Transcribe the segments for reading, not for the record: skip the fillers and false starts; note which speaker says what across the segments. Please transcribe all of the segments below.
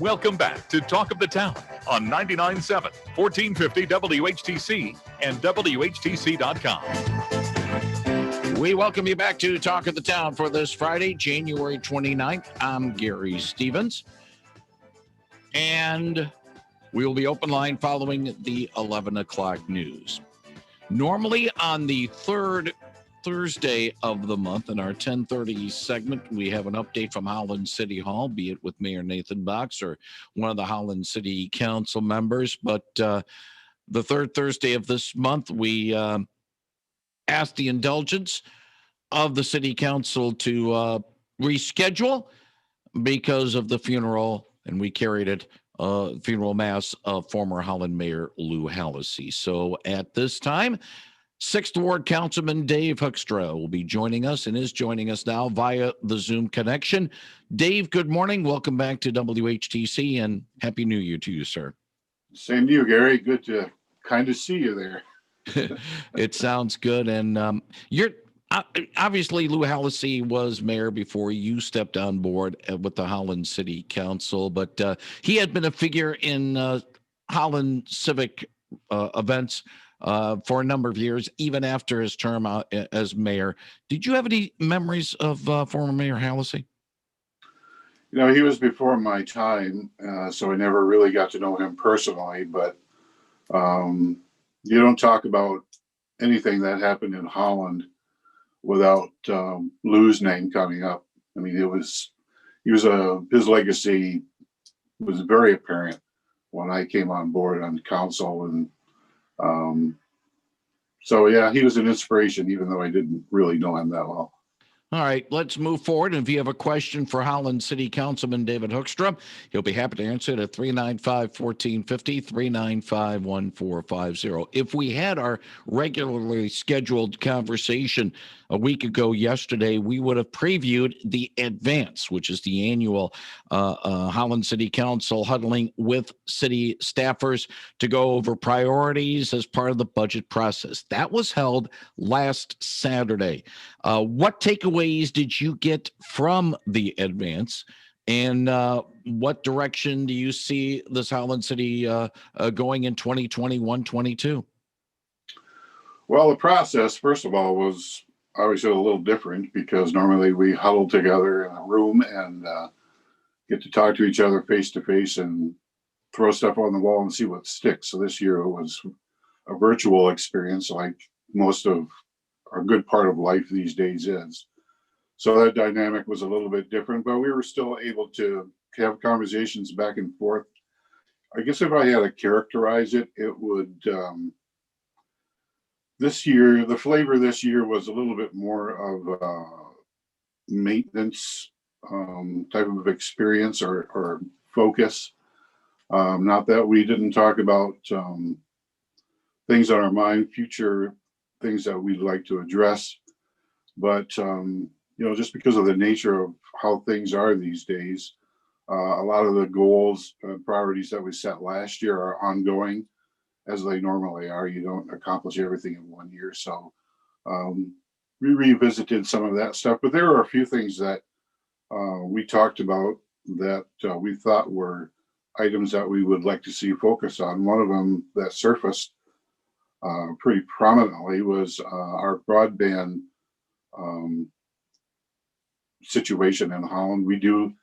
Speaker 1: Welcome back to Talk of the Town on 99.7, 1450 WHTC and WHTC.com.
Speaker 2: We welcome you back to Talk of the Town for this Friday, January 29th. I'm Gary Stevens. And we will be open line following the 11 o'clock news. Normally on the third Thursday of the month in our 10:30 segment, we have an update from Holland City Hall, be it with Mayor Nathan Box or one of the Holland City Council members. But the third Thursday of this month, we asked the indulgence of the City Council to reschedule because of the funeral, and we carried it, funeral mass of former Holland Mayor Lou Hallisey. So at this time, 6th Ward Councilman Dave Hoekstra will be joining us and is joining us now via the Zoom connection. Dave, good morning. Welcome back to WHTC and Happy New Year to you, sir.
Speaker 3: Same to you, Gary. Good to kind of see you there.
Speaker 2: It sounds good. And you're obviously Lou Hallisey was mayor before you stepped on board with the Holland City Council, but he had been a figure in Holland civic events for a number of years, even after his term as mayor. Did you have any memories of former Mayor Hallisey?
Speaker 3: You know, he was before my time, so I never really got to know him personally, but you don't talk about anything that happened in Holland without Lou's name coming up. I mean, his legacy was very apparent when I came on board on council, and so yeah, he was an inspiration, even though I didn't really know him that well.
Speaker 2: All right, let's move forward. And if you have a question for Holland City Councilman David Hoekstra, he'll be happy to answer it at 395-1450, 395-1450. If we had our regularly scheduled conversation a week ago yesterday, we would have previewed the Advance, which is the annual Holland City Council huddling with city staffers to go over priorities as part of the budget process. That was held last Saturday. What takeaways did you get from the Advance, and what direction do you see this Holland City going in 2021-22?
Speaker 3: Well, the process, first of all, was obviously a little different because normally we huddle together in a room and get to talk to each other face to face and throw stuff on the wall and see what sticks. So this year it was a virtual experience, like most of a good part of life these days is. So that dynamic was a little bit different, but we were still able to have conversations back and forth. I guess if I had to characterize it, it would, this year, the flavor this year was a little bit more of a maintenance type of experience or focus. Not that we didn't talk about things on our mind, future things that we'd like to address, but you know, just because of the nature of how things are these days, a lot of the goals and priorities that we set last year are ongoing, as they normally are. You don't accomplish everything in 1 year, so we revisited some of that stuff. But there are a few things that we talked about that we thought were items that we would like to see focus on. One of them that surfaced pretty prominently was our broadband situation in Holland. We do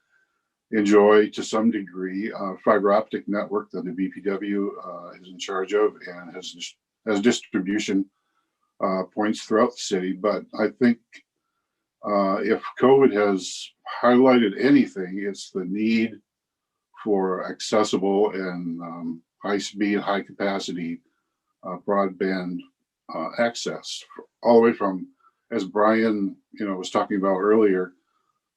Speaker 3: enjoy, to some degree, fiber optic network that the BPW is in charge of and has distribution points throughout the city. But I think if COVID has highlighted anything, it's the need for accessible and high speed, high capacity broadband access, all the way from, as Brian was talking about earlier,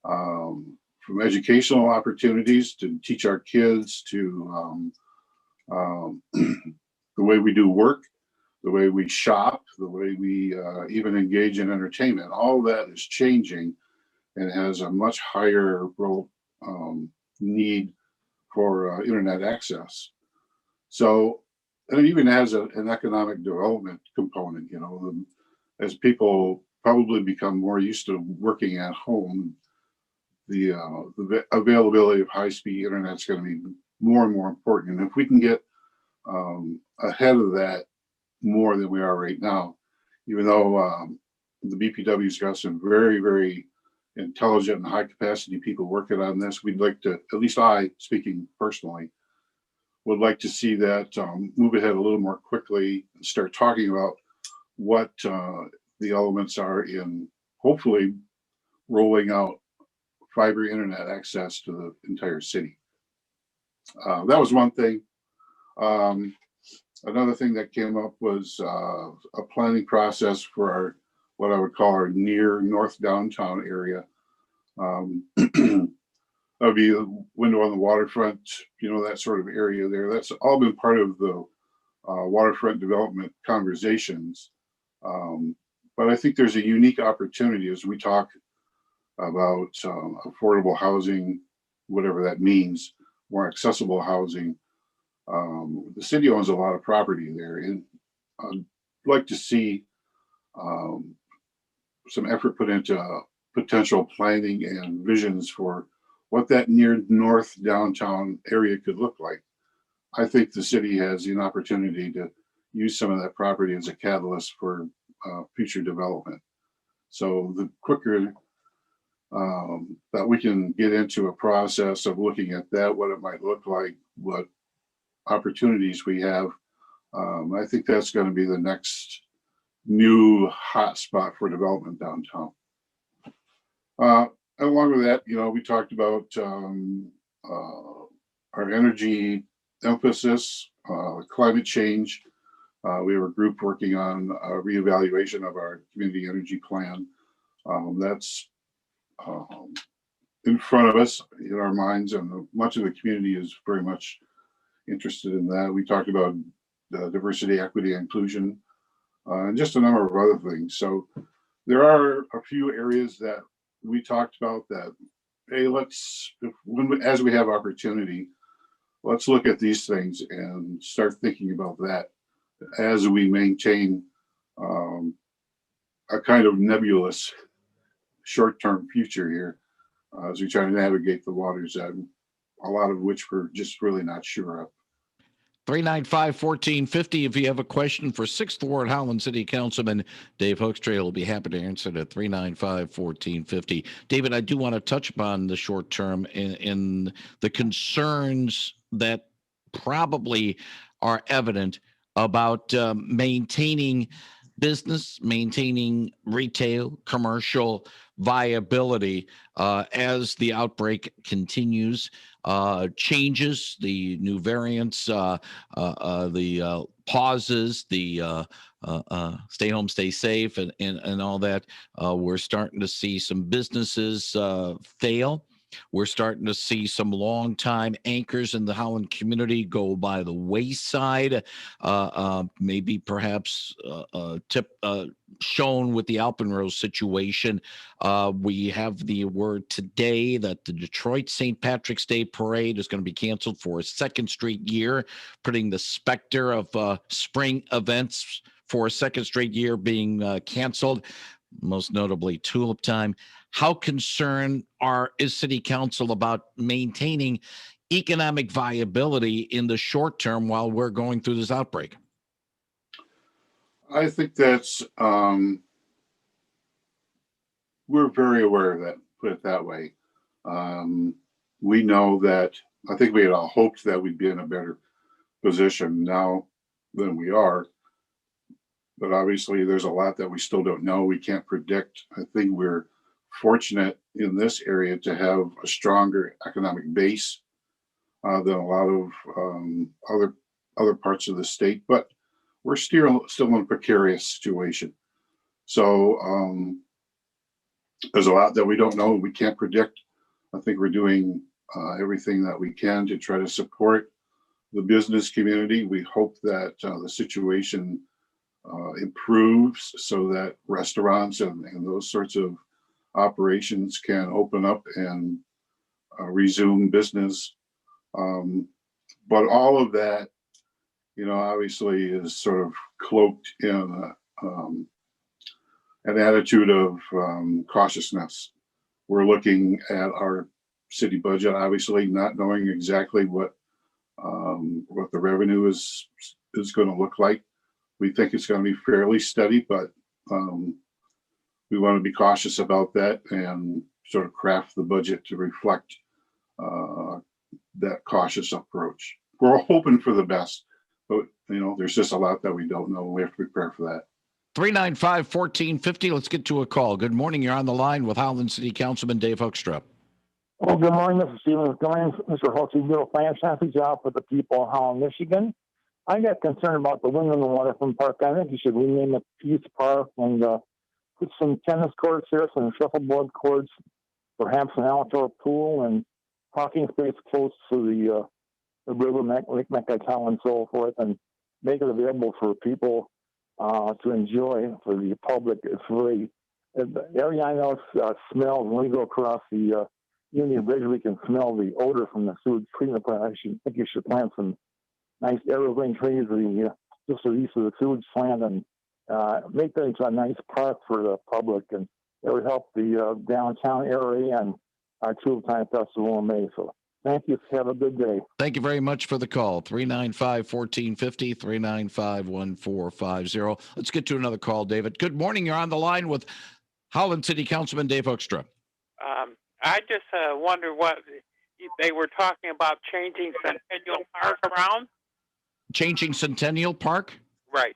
Speaker 3: from educational opportunities to teach our kids, to the way we do work, the way we shop, the way we even engage in entertainment. All that is changing and has a much higher need for internet access. So, and it even has an economic development component, as people probably become more used to working at home. the availability of high-speed internet is going to be more and more important. And if we can get ahead of that more than we are right now, even though the BPW's got some very, very intelligent and high-capacity people working on this, we'd like to, at least I, speaking personally, would like to see that move ahead a little more quickly and start talking about what the elements are in hopefully rolling out fiber internet access to the entire city. That was one thing. Another thing that came up was a planning process for our, what I would call our near north downtown area. That would be a window on the waterfront, you know, that sort of area there. That's all been part of the waterfront development conversations. But I think there's a unique opportunity as we talk about affordable housing, whatever that means, more accessible housing. The city owns a lot of property there, and I'd like to see some effort put into potential planning and visions for what that near north downtown area could look like. I think the city has an opportunity to use some of that property as a catalyst for future development. So the quicker that we can get into a process of looking at that, what it might look like, what opportunities we have, I think that's going to be the next new hot spot for development downtown. Along with that, you know, we talked about our energy emphasis, climate change. We have a group working on a reevaluation of our community energy plan. That's in front of us, in our minds, and much of the community is very much interested in that. We talked about diversity, equity, inclusion, and just a number of other things. So there are a few areas that we talked about that, hey, as we have opportunity, let's look at these things and start thinking about that as we maintain a kind of nebulous short-term future here as we try to navigate the waters that a lot of which we're just really not sure of.
Speaker 2: 395-1450. If you have a question for 6th Ward Holland City Councilman Dave Hoekstra, will be happy to answer it at 395-1450. David, I do want to touch upon the short term in the concerns that probably are evident about maintaining business, maintaining retail, commercial viability as the outbreak continues. Changes, the new variants, the pauses, the stay home, stay safe, and all that. We're starting to see some businesses fail. We're starting to see some longtime anchors in the Holland community go by the wayside. Maybe perhaps shown with the Alpenrose situation. We have the word today that the Detroit St. Patrick's Day Parade is going to be canceled for a second straight year, putting the specter of spring events for a second straight year being canceled, most notably Tulip Time. How concerned is City Council about maintaining economic viability in the short term while we're going through this outbreak?
Speaker 3: I think that's, we're very aware of that, put it that way. We know that, I think we had all hoped that we'd be in a better position now than we are. But obviously there's a lot that we still don't know. We can't predict. I think we're fortunate in this area to have a stronger economic base than a lot of other parts of the state, but we're still in a precarious situation. So there's a lot that we don't know, we can't predict. I think we're doing everything that we can to try to support the business community. We hope that the situation improves so that restaurants and those sorts of operations can open up and resume business. But all of that, you know, obviously is sort of cloaked in an attitude of cautiousness. we're looking at our city budget, obviously not knowing exactly what the revenue is going to look like. We think it's going to be fairly steady, but we want to be cautious about that and sort of craft the budget to reflect that cautious approach. We're hoping for the best, but there's just a lot that we don't know. We have to prepare for that.
Speaker 2: 395-1450. Let's get to a call. Good morning. You're on the line with Holland City Councilman Dave Hoekstra.
Speaker 4: Well, good morning, Mr. Stevens. Good morning, Mr. Hoekstra. You do a fantastic job for the people of Holland, Michigan. I got concerned about the Wind and the Waterfront Park. I think you should rename it Peace Park and put some tennis courts here, some shuffleboard courts, perhaps an outdoor pool and parking space close to the river, Lake Mecklenburg, and so forth, and make it available for people to enjoy for the public. It's really, the area I know smells when we go across the Union Bridge, we can smell the odor from the sewage treatment plant. I think you should plant some nice evergreen trees just east of the sewage plant and make that into a nice park for the public, and it would help the downtown area and our Tulip Time Festival in May. So thank you. Have a good day.
Speaker 2: Thank you very much for the call. 395-1450, 395-1450. Let's get to another call, David. Good morning. You're on the line with Holland City Councilman Dave Hoekstra.
Speaker 5: I just wonder what they were talking about, changing Centennial Park around.
Speaker 2: Changing Centennial Park?
Speaker 5: Right.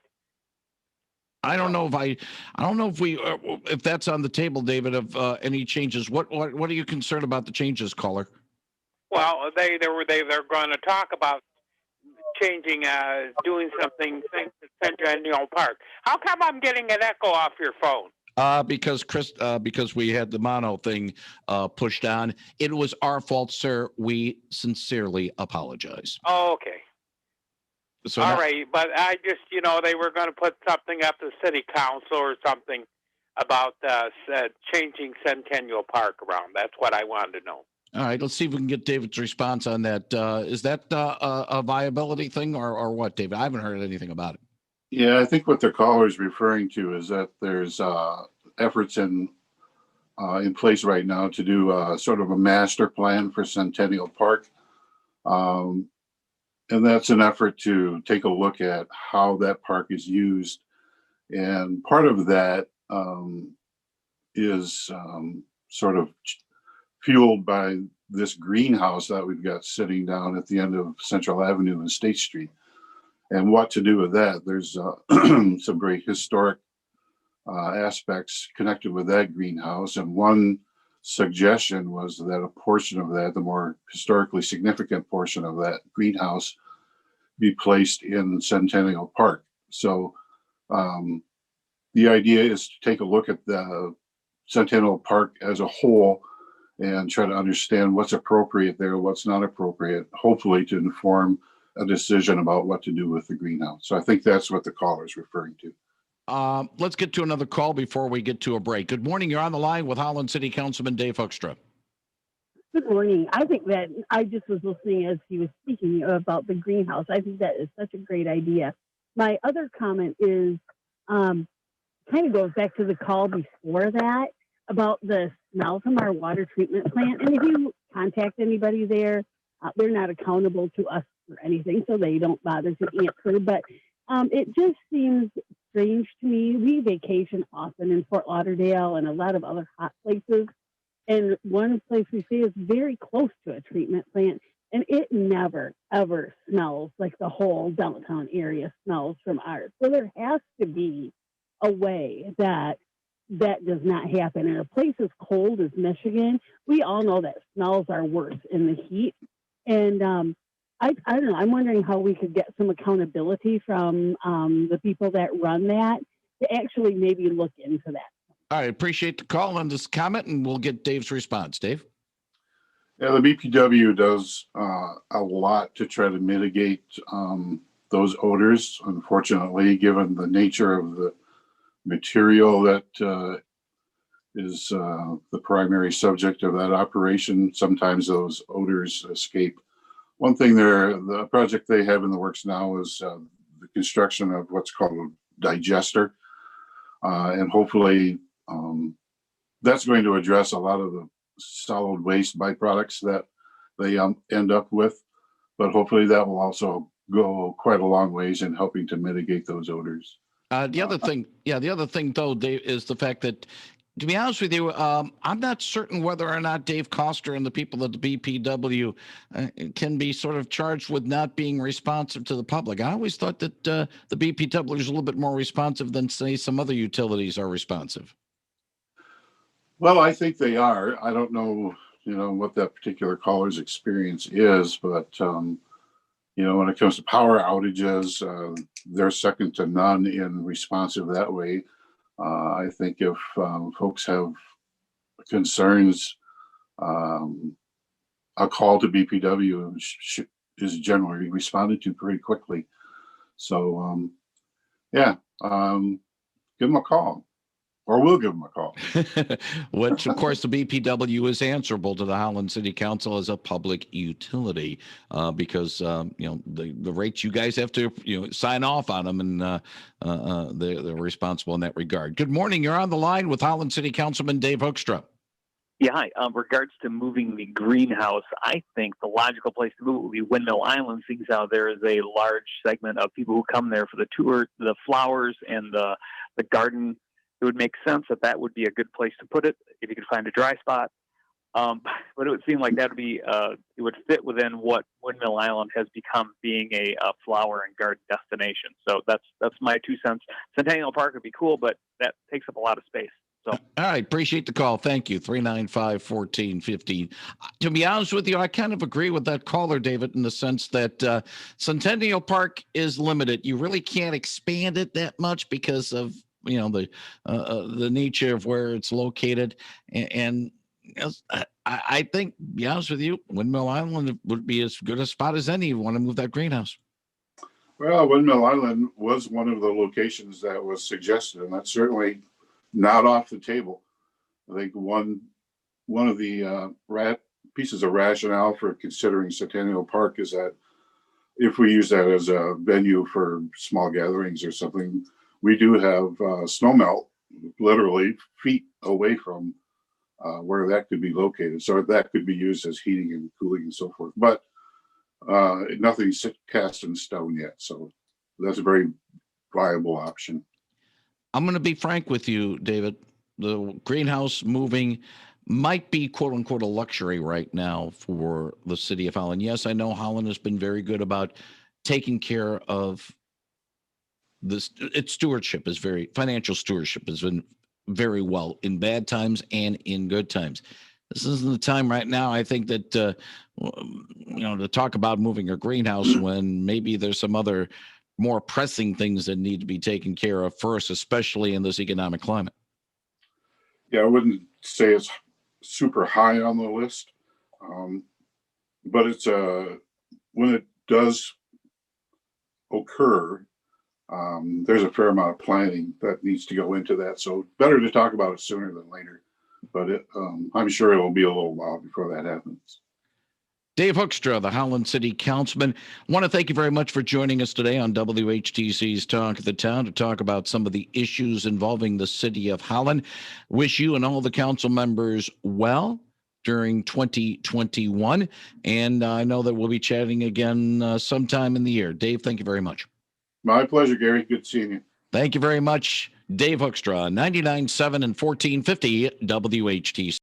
Speaker 2: I don't know if that's on the table, David, of any changes. What are you concerned about the changes, caller?
Speaker 5: Well, they're going to talk about changing, doing something to Centennial Park. How come I'm getting an echo off your phone?
Speaker 2: Because we had the mono thing pushed on. It was our fault, sir. We sincerely apologize.
Speaker 5: Oh, okay.
Speaker 2: So
Speaker 5: all right, but I just, they were going to put something up to city council or something about changing Centennial Park around. That's what I wanted to know.
Speaker 2: All right, let's see if we can get David's response on that. Is that a viability thing or what, David? I haven't heard anything about it.
Speaker 3: Yeah, I think what the caller is referring to is that there's efforts in place right now to do sort of a master plan for Centennial Park. And that's an effort to take a look at how that park is used. And part of that is sort of fueled by this greenhouse that we've got sitting down at the end of Central Avenue and State Street. And what to do with that. There's some very historic aspects connected with that greenhouse. And one suggestion was that a portion of that, the more historically significant portion of that greenhouse, be placed in Centennial Park. So the idea is to take a look at the Centennial Park as a whole and try to understand what's appropriate there, what's not appropriate, hopefully to inform a decision about what to do with the greenhouse. So I think that's what the caller is referring to.
Speaker 2: Let's get to another call before we get to a break. Good morning. You're on the line with Holland City Councilman Dave Hoekstra.
Speaker 6: Good morning. I think that I just was listening as he was speaking about the greenhouse. I think that is such a great idea. My other comment is kind of goes back to the call before that about the smell from our water treatment plant. And if you contact anybody there, they're not accountable to us for anything, so they don't bother to answer. But it just seems strange to me. We vacation often in Fort Lauderdale and a lot of other hot places. And one place we stay is very close to a treatment plant, and it never, ever smells like the whole downtown area smells from ours. So there has to be a way that does not happen. In a place as cold as Michigan, we all know that smells are worse in the heat. And I don't know. I'm wondering how we could get some accountability from the people that run that to actually maybe look into that.
Speaker 2: All right. Appreciate the call on this comment, and we'll get Dave's response. Dave?
Speaker 3: Yeah, the BPW does a lot to try to mitigate those odors. Unfortunately, given the nature of the material that is the primary subject of that operation, sometimes those odors escape. One thing the project they have in the works now is the construction of what's called a digester. And hopefully that's going to address a lot of the solid waste byproducts that they end up with. But hopefully that will also go quite a long ways in helping to mitigate those odors.
Speaker 2: The other thing though, Dave, is the fact that, to be honest with you, I'm not certain whether or not Dave Hoekstra and the people at the BPW can be sort of charged with not being responsive to the public. I always thought that the BPW is a little bit more responsive than, say, some other utilities are responsive.
Speaker 3: Well, I think they are. I don't know, what that particular caller's experience is, but when it comes to power outages, they're second to none in responsive that way. I think if folks have concerns, a call to BPW is generally responded to pretty quickly. So, give them a call. Or we'll give them a call.
Speaker 2: Which, of course, the BPW is answerable to the Holland City Council as a public utility because, the rates you guys have to, sign off on them, and they're responsible in that regard. Good morning. You're on the line with Holland City Councilman Dave Hoekstra.
Speaker 7: Yeah, hi. Regards to moving the greenhouse, I think the logical place to move would be Windmill Island, seeing how there is a large segment of people who come there for the tour, the flowers, and the garden. It would make sense that would be a good place to put it if you could find a dry spot. But it would seem like that would be it would fit within what Windmill Island has become, being a flower and garden destination. So that's my 2 cents. Centennial Park would be cool, but that takes up a lot of space. So,
Speaker 2: all right, appreciate the call. Thank you. 395-1415. To be honest with you, I kind of agree with that caller, David, in the sense that Centennial Park is limited. You really can't expand it that much because of the nature of where it's located, and I think, to be honest with you, Windmill Island would be as good a spot as any. You want to move that greenhouse?
Speaker 3: Well, Windmill Island was one of the locations that was suggested, and that's certainly not off the table. I think one of the pieces of rationale for considering Centennial Park is that if we use that as a venue for small gatherings or something, we do have snow melt literally feet away from where that could be located. So that could be used as heating and cooling and so forth. But nothing's cast in stone yet. So that's a very viable option.
Speaker 2: I'm going to be frank with you, David. The greenhouse moving might be, quote unquote, a luxury right now for the city of Holland. Yes, I know Holland has been very good about taking care of this. Its stewardship is financial stewardship has been very well in bad times and in good times. This isn't the time right now, I think, that to talk about moving a greenhouse when maybe there's some other more pressing things that need to be taken care of first, especially in this economic climate.
Speaker 3: Yeah, I wouldn't say it's super high on the list, but it's when it does occur, there's a fair amount of planning that needs to go into that. So better to talk about it sooner than later. But I'm sure it will be a little while before that happens.
Speaker 2: Dave Hoekstra, the Holland City Councilman. I want to thank you very much for joining us today on WHTC's Talk of the Town to talk about some of the issues involving the city of Holland. Wish you and all the council members well during 2021. And I know that we'll be chatting again sometime in the year. Dave, thank you very much.
Speaker 3: My pleasure, Gary. Good seeing you.
Speaker 2: Thank you very much, Dave Hoekstra, 99.7 and 1450 WHTC.